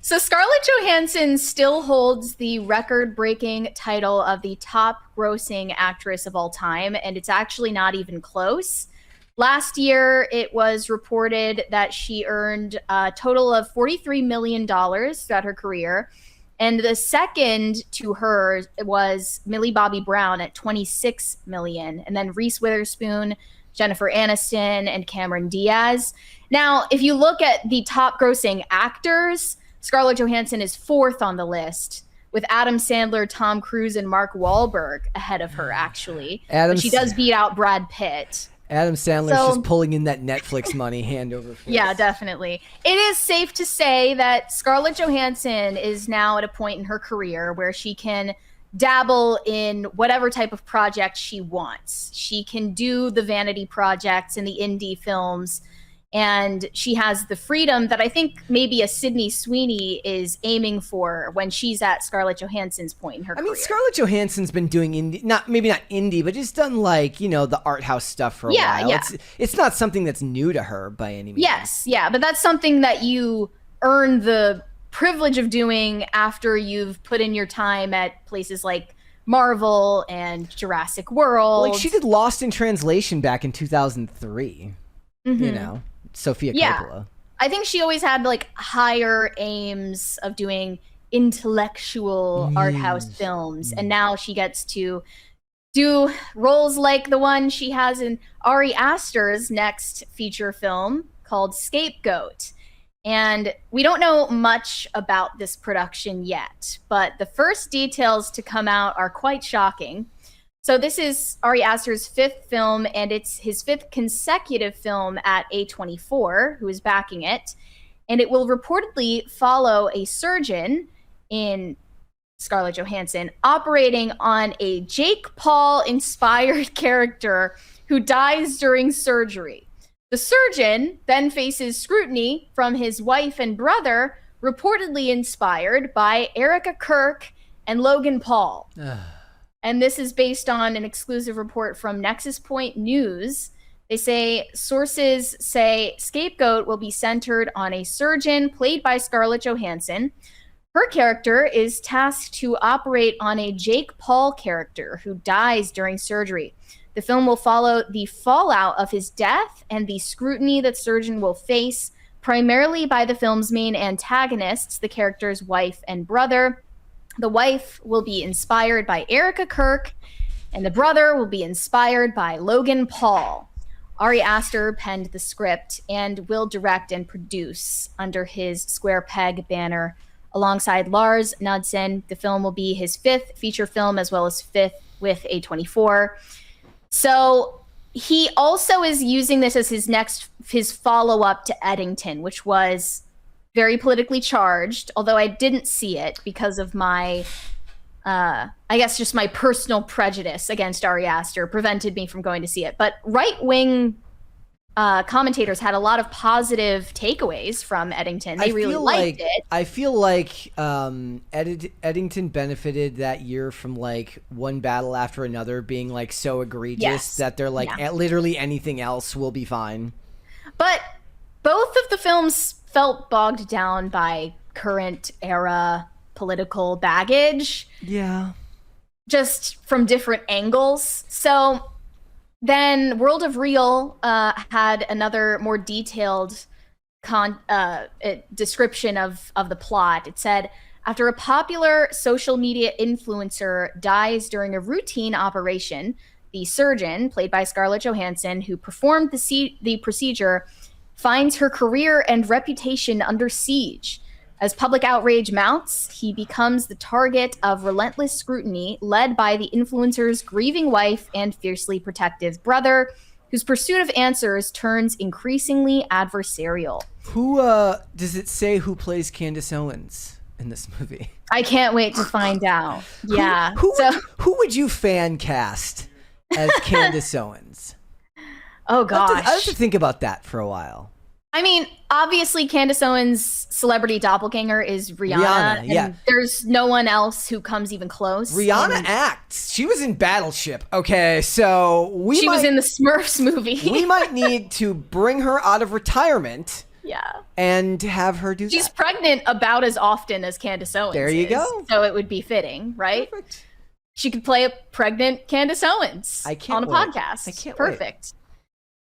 So Scarlett Johansson still holds the record-breaking title of the top grossing actress of all time, and it's actually not even close. Last year, it was reported that she earned a total of $43 million throughout her career. And the second to her was Millie Bobby Brown at 26 million, and then Reese Witherspoon, Jennifer Aniston, and Cameron Diaz. Now, if you look at the top grossing actors, Scarlett Johansson is fourth on the list, with Adam Sandler, Tom Cruise, and Mark Wahlberg ahead of her, actually. But she does beat out Brad Pitt. Adam Sandler's just pulling in that Netflix money hand over fist. Yeah, definitely. It is safe to say that Scarlett Johansson is now at a point in her career where she can dabble in whatever type of project she wants. She can do the vanity projects and the indie films, and she has the freedom that I think maybe a Sydney Sweeney is aiming for when she's at Scarlett Johansson's point in her career. I mean, Scarlett Johansson's been doing indie, maybe not indie, but just done like, the art house stuff for a while. Yeah. It's not something that's new to her by any means. Yes, yeah, but that's something that you earn the privilege of doing after you've put in your time at places like Marvel and Jurassic World. Like she did Lost in Translation back in 2003. Sofia Coppola. I think she always had like higher aims of doing intellectual art house films, and now she gets to do roles like the one she has in Ari Aster's next feature film called Scapegoat. And we don't know much about this production yet, but the first details to come out are quite shocking. So this is Ari Aster's fifth film, and it's his fifth consecutive film at A24, who is backing it. And it will reportedly follow a surgeon in Scarlett Johansson operating on a Jake Paul-inspired character who dies during surgery. The surgeon then faces scrutiny from his wife and brother, reportedly inspired by Erica Kirk and Logan Paul. And this is based on an exclusive report from Nexus Point News. They say sources say Scapegoat will be centered on a surgeon played by Scarlett Johansson. Her character is tasked to operate on a Jake Paul character who dies during surgery. The film will follow the fallout of his death and the scrutiny that surgeon will face, primarily by the film's main antagonists, the character's wife and brother. The wife will be inspired by Erica Kirk, and the brother will be inspired by Logan Paul. Ari Aster penned the script and will direct and produce under his Square Peg banner alongside Lars Knudsen. The film will be his fifth feature film as well as fifth with A24. So he also is using this as his follow-up to Eddington, which was very politically charged, although I didn't see it because of my, I guess just my personal prejudice against Ari Aster prevented me from going to see it. But right-wing commentators had a lot of positive takeaways from Eddington. They really liked it. I feel like Eddington benefited that year from like one battle after another being like so egregious that they're like literally anything else will be fine. But both of the films felt bogged down by current era political baggage. Yeah. Just from different angles. So then World of Real had another more detailed description of the plot. It said, after a popular social media influencer dies during a routine operation, the surgeon, played by Scarlett Johansson, who performed the procedure, finds her career and reputation under siege. As public outrage mounts, he becomes the target of relentless scrutiny led by the influencer's grieving wife and fiercely protective brother, whose pursuit of answers turns increasingly adversarial. Who does it say who plays Candace Owens in this movie? I can't wait to find out. Yeah. Who would you fan cast as Candace Owens? Oh, gosh. I have to think about that for a while. I mean, obviously, Candace Owens' celebrity doppelganger is Rihanna. And there's no one else who comes even close. Rihanna acts. She was in Battleship. Okay, so she was in the Smurfs movie. We might need to bring her out of retirement Yeah. And have her do She's that. pregnant about as often as Candace Owens. There you go. So it would be fitting, right? Perfect. She could play a pregnant Candace Owens on a podcast. I can't Perfect.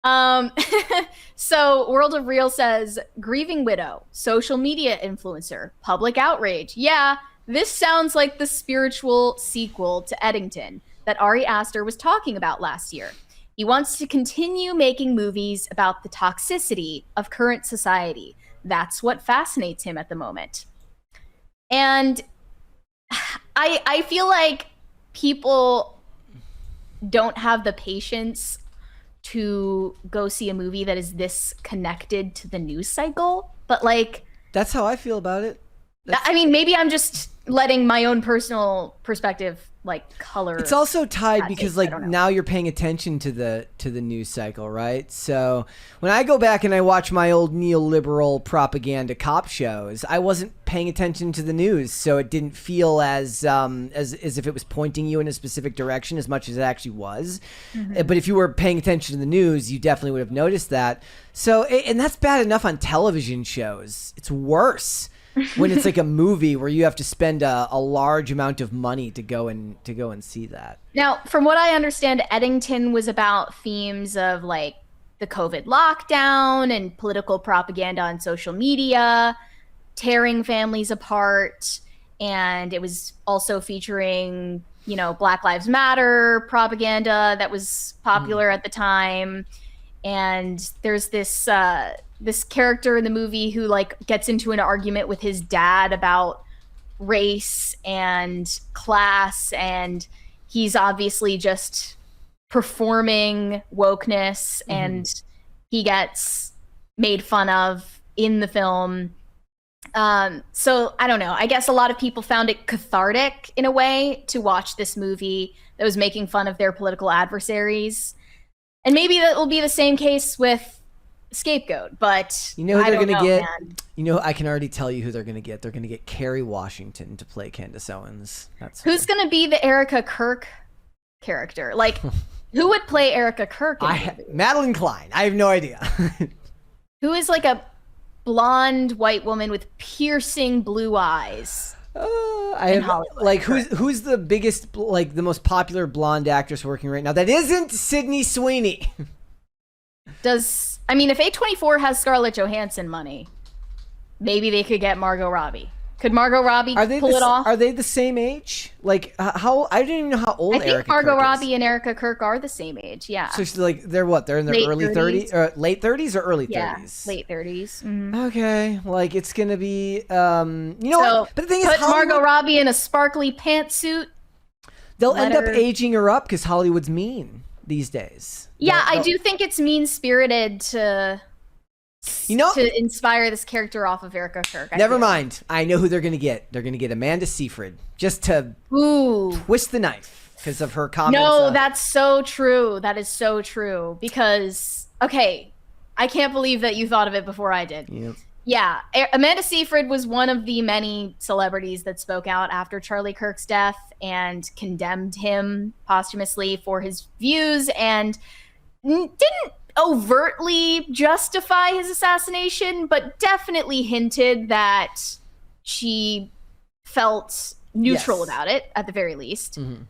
Wait. So World of Real says, grieving widow, social media influencer, public outrage. Yeah, this sounds like the spiritual sequel to Eddington that Ari Aster was talking about last year. He wants to continue making movies about the toxicity of current society. That's what fascinates him at the moment. And I feel like people don't have the patience to go see a movie that is this connected to the news cycle. But like, that's how I feel about it. I mean, maybe I'm just letting my own personal perspective like color. It's also tied because like now you're paying attention to the news cycle, right? So when I go back and I watch my old neoliberal propaganda cop shows, I wasn't paying attention to the news, so it didn't feel as if it was pointing you in a specific direction as much as it actually was. Mm-hmm. But if you were paying attention to the news, you definitely would have noticed that. So and that's bad enough on television shows. It's worse when it's like a movie where you have to spend a large amount of money to go and see that. Now, from what I understand, Eddington was about themes of like the COVID lockdown and political propaganda on social media, tearing families apart, and it was also featuring, you know, Black Lives Matter propaganda that was popular at the time. And there's this this character in the movie who like gets into an argument with his dad about race and class, and he's obviously just performing wokeness, and he gets made fun of in the film. So I don't know. I guess a lot of people found it cathartic in a way to watch this movie that was making fun of their political adversaries. And maybe that will be the same case with Scapegoat, but you know who they're going to get? Man. You know, I can already tell you who they're going to get. They're going to get Kerry Washington to play Candace Owens. That's who's going to be the Erica Kirk character. Like, who would play Erica Kirk? Madeline Klein. I have no idea. Who is like a blonde white woman with piercing blue eyes? Who's the biggest, like the most popular blonde actress working right now that isn't Sydney Sweeney? If A24 has Scarlett Johansson money, maybe they could get Margot Robbie. Could Margot Robbie pull it off? Are they the same age? Like how? I didn't even know how old. I think Margot Robbie and Erica Kirk are the same age. Yeah. So she's like they're what? They're in their early 30s, or late 30s, or early 30s? Yeah, late 30s. Mm-hmm. Okay, like it's gonna be what? But the thing is, put Margot Robbie in a sparkly pantsuit. They'll end up aging her up because Hollywood's mean these days. Yeah, I do think it's mean-spirited to inspire this character off of Erica Kirk. Never mind. I know who they're going to get. They're going to get Amanda Seyfried just to twist the knife because of her comments. No, that's so true. That is so true. Because, okay, I can't believe that you thought of it before I did. Yep. Yeah, Amanda Seyfried was one of the many celebrities that spoke out after Charlie Kirk's death and condemned him posthumously for his views and didn't overtly justify his assassination, but definitely hinted that she felt neutral about it, at the very least. Mm-hmm.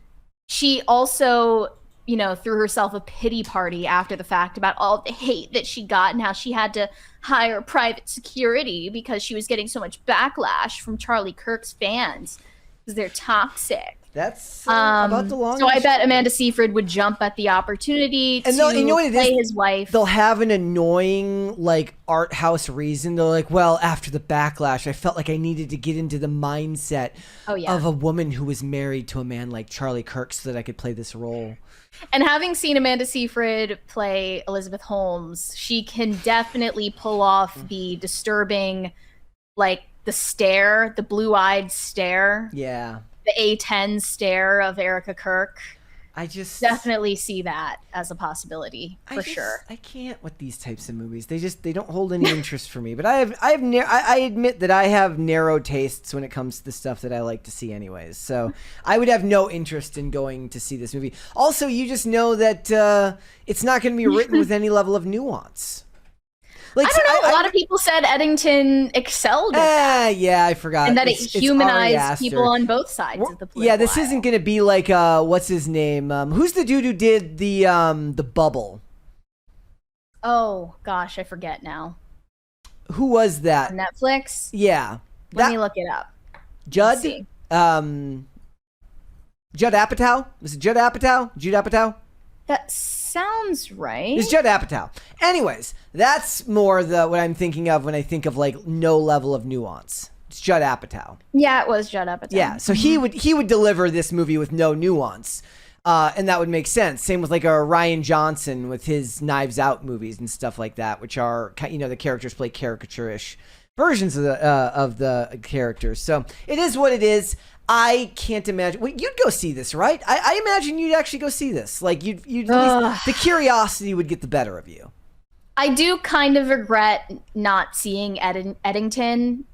She also, threw herself a pity party after the fact about all the hate that she got and how she had to hire private security because she was getting so much backlash from Charlie Kirk's fans because they're toxic. That's about the longest. So I bet Amanda Seyfried would jump at the opportunity to play his wife. They'll have an annoying, art house reason. They're like, well, after the backlash, I felt like I needed to get into the mindset of a woman who was married to a man like Charlie Kirk so that I could play this role. And having seen Amanda Seyfried play Elizabeth Holmes, she can definitely pull off the disturbing, the stare, the blue-eyed stare. Yeah. The A10 stare of Erica Kirk. I just definitely see that as a possibility for sure. I can't with these types of movies. They don't hold any interest for me. But I admit that I have narrow tastes when it comes to the stuff that I like to see anyways. So I would have no interest in going to see this movie. Also, you just know that it's not going to be written with any level of nuance. Like, I don't know. A lot of people said Eddington excelled at that. Yeah, I forgot. And that it's it humanized people on both sides of the political Yeah, this aisle. isn't going to be like, what's his name? Who's the dude who did the Bubble? Oh, gosh, I forget now. Who was that? On Netflix? Yeah. Let me look it up. Judd? Judd Apatow? Was it Judd Apatow? Jude Apatow? That sounds right. It's Judd Apatow. Anyways, that's more what I'm thinking of when I think of like no level of nuance. It's Judd Apatow. Yeah, it was Judd Apatow. Yeah, so he would deliver this movie with no nuance, and that would make sense. Same with like a Ryan Johnson with his Knives Out movies and stuff like that, which are the characters play caricature-ish versions of the characters. So it is what it is. I can't imagine. Well, you'd go see this, right? I imagine you'd actually go see this. Like you'd the curiosity would get the better of you. I do kind of regret not seeing Eddington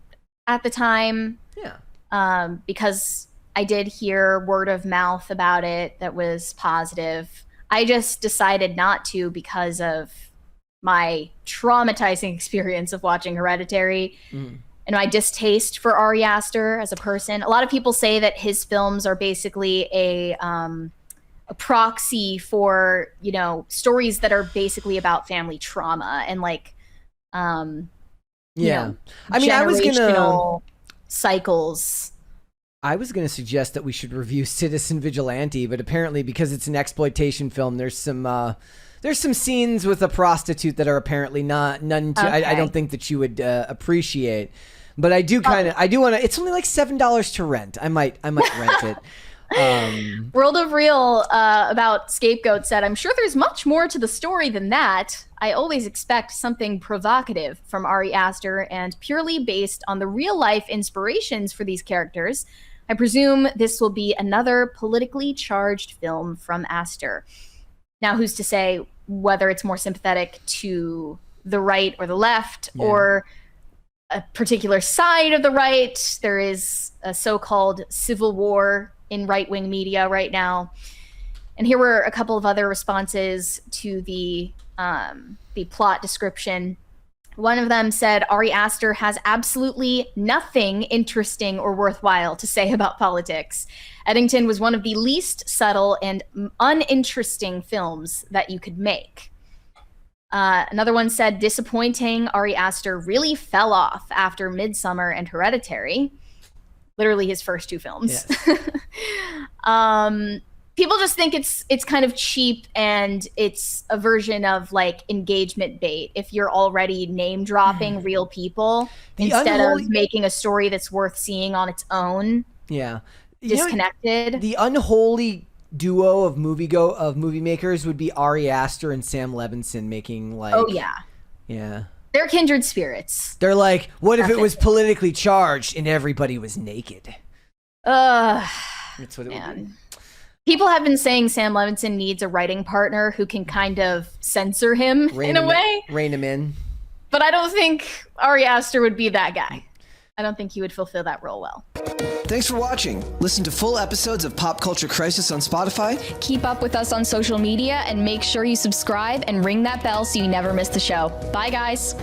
at the time. Yeah. Because I did hear word of mouth about it that was positive. I just decided not to because of my traumatizing experience of watching Hereditary. And my distaste for Ari Aster as a person. A lot of people say that his films are basically a proxy for, stories that are basically about family trauma and like, I mean, I was generational cycles. I was going to suggest that we should review Citizen Vigilante, but apparently because it's an exploitation film, there's some scenes with a prostitute that are apparently none to, Okay. I don't think that you would appreciate. But I do want to. It's only like $7 to rent. I might rent it. World of Real about Scapegoat said, "I'm sure there's much more to the story than that. I always expect something provocative from Ari Aster and purely based on the real life inspirations for these characters. I presume this will be another politically charged film from Aster." Now, who's to say whether it's more sympathetic to the right or the left or a particular side of the right? There is a so-called civil war in right-wing media right now. And here were a couple of other responses to the plot description. One of them said, Ari Aster has absolutely nothing interesting or worthwhile to say about politics. Eddington was one of the least subtle and uninteresting films that you could make. Another one said, disappointing. Ari Aster really fell off after Midsommar and Hereditary. Literally his first two films. Yes. People just think it's kind of cheap and it's a version of like engagement bait if you're already name dropping real people instead of making a story that's worth seeing on its own. Yeah. Disconnected. The unholy duo of movie makers would be Ari Aster and Sam Levinson making like... Oh, yeah. Yeah. They're kindred spirits. They're like, what if it was politically charged and everybody was naked? That's what it would be. People have been saying Sam Levinson needs a writing partner who can kind of censor him in a way. Rein him in. But I don't think Ari Aster would be that guy. I don't think he would fulfill that role well. Thanks for watching. Listen to full episodes of Pop Culture Crisis on Spotify. Keep up with us on social media and make sure you subscribe and ring that bell so you never miss the show. Bye, guys.